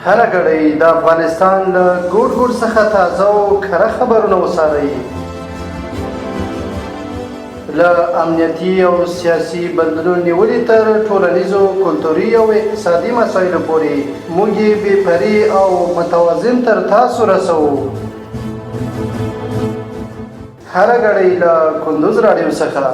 هره ګړۍ د افغانستان له ګوټ ګوټ څخه تازه او کره خبرونه وڅارئ. له امنیتي او سیاسي بدلون نیولې تر ټولنیزو، کلتوري او اقتصادي مسایلو پورې موږ یې بې پرې او متوازن تر تاسو رسوو. هره ګړۍ له کندوز راډیو څخه.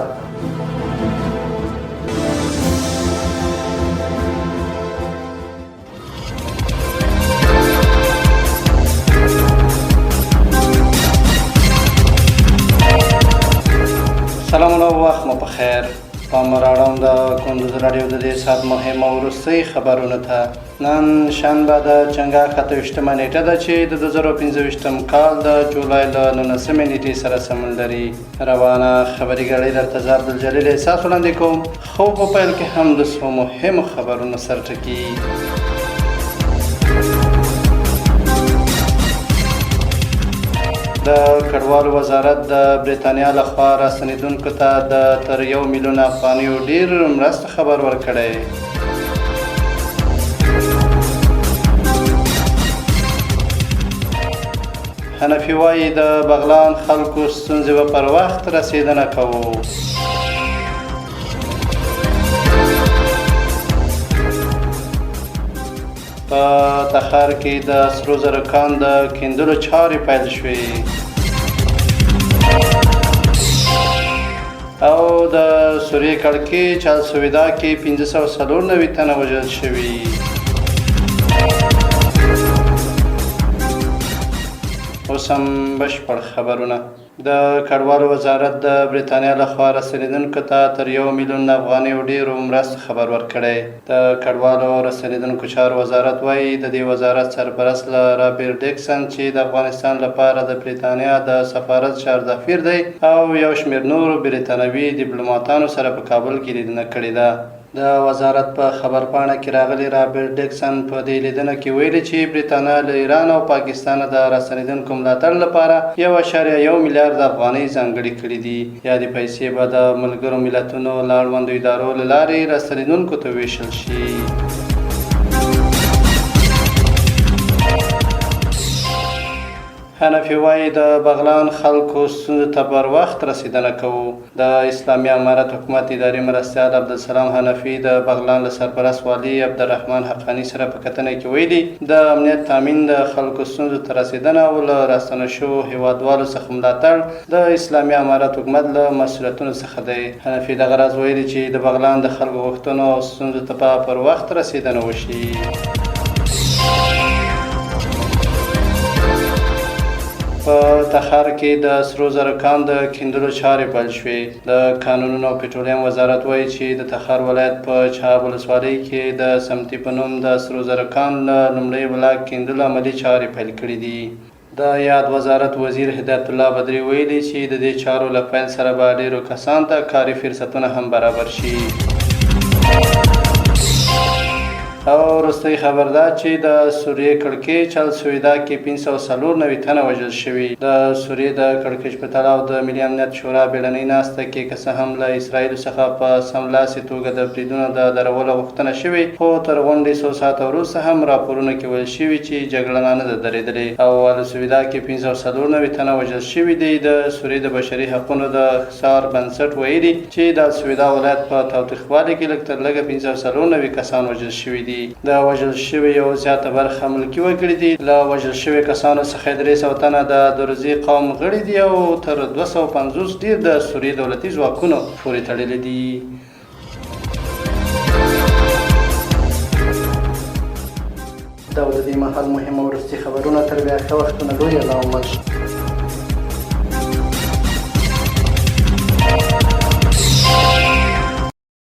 سلام الله، وخت مو په خیر. پام راوړم د کندوز راډیو د دې ساعت مهم او وروستۍ خبرونو ته. نن شنبه د چنګاښ 28مه نیټه ده چې د 2025 کال د جولای له 19مې نیټې سره سمون لري. روانه خبري ګړۍ درته زه عبدالجلیل احساس وړاندې کوم. خو په پیل کې هم د څو مهمو خبرونو سرټکي. د کډوالو وزارت د برېټانیا لخوا راستنېدونکو ته د تر 1 میلیون افغانیو ډیر مرسته خبر ورکړی. حنفي وایي د بغلان خلکو ستونزې به پر وخت رسېدنه کوو. په تخار کې د سرو زرو کان د کیندلو چارې پیل شوې او د سوریې کړکېچ السویدا کې 594 تنه وژل شوي. اوس هم بشپړ خبرونه. د کډوالو وزارت د برېټانیا لخوا راستنېدونکو ته تر 1 میلیون افغانیو ډیرو مرستو خبر ورکړی. د کډوالو راستنېدونکو چارو وزارت وایي د دې وزارت سرپرست رابرټ ډیکسن چې د افغانستان لپاره د برېټانیا د سفارت شهردافیر دی او یو شمېر نورو برېټانوي ډیپلوماتانو سره په کابل کې لیدنه کړې ده. د وزارت په خبرپاڼه کې راغلی رابرټ ډیکسن په دې لیدنه کې ویلي چې برېټانیا له ایران او پاکستان د راستنېدونکو ملاتړ لپاره 1.1 میلیارډ افغانۍ ځانګړې کړې دي. یادې پیسې به د ملګرو ملتونو له اړوندو ادارو له لارې راستنېدونکو ته ویشل شي. حنفي وایي د بغلان خلکو ستونزو ته پر وخت رسېدنه کوو. د اسلامي امارت حکومت اداري مرستیال عبدالسلام حنفي د بغلان له سرپرست والي عبدالرحمن حقاني سره په کتنه کې ویلي د امنیت تامین، د خلکو ستونزو ته رسېدنه او له راستنه شوو هیوادوالو څخه ملاتړ د اسلامي امارت حکومت له مسؤلیتونو څخه دی. حنفي دغه راز ویلي چې د بغلان د خلکو غوښتنو او ستونزو ته پر وخت رسېدنه وشي. په تخار کې د سرو زرو کان د کیندلو چارې پیل شوې. د کانونو او پټرولیم وزارت وایي چې د تخار ولایت په چاب ولسوالۍ کې د سمتي په نوم د سرو زرو کان له لومړۍ بلاک کیندلو عملي چارې پیل کړې دي. د یاد وزارت وزیر هدایت الله بدري ویلي چې د دې چارو له پیل سره به ډیرو کسانو ته کاري فرصتونه هم برابر شي. او وروستۍ خبر ده چې د سوریې کړکېچ السویدا کې 594 تنه وژل شوي. د سوریې د کړکېچ په تړاو د ملي امنیت شورا بیړنۍ ناسته کې که څه هم له اسرائیلو څخه په سملاسي توګه د بریدونو د درولو غوښتنه شوې، خو تر غونډې څو ساعته وروسته هم راپورونه کې ویل شوي چې جګړه نه ده درېدلې او السویدا کې 594 تنه وژل شوي دي. د سوریې د بشري حقونو د ښار بنسټ ویلي چې د السویدا ولایت په تاوتریخوالي کې لږ تر لږه 594 کسان وژل شوي دي. د وژل شوي یو زیاته برخه ملکي وګړي دي. له وژل شوي کسانو څخه 300 تنه د درزي قوم غړي دي او تر 250 ډیر د سوریې دولتي ځواکونو پورې تړلي دي. دا د دې مهال مهم او وروستي خبرونه. تر بیا ښه وختونه لوی الله ومل.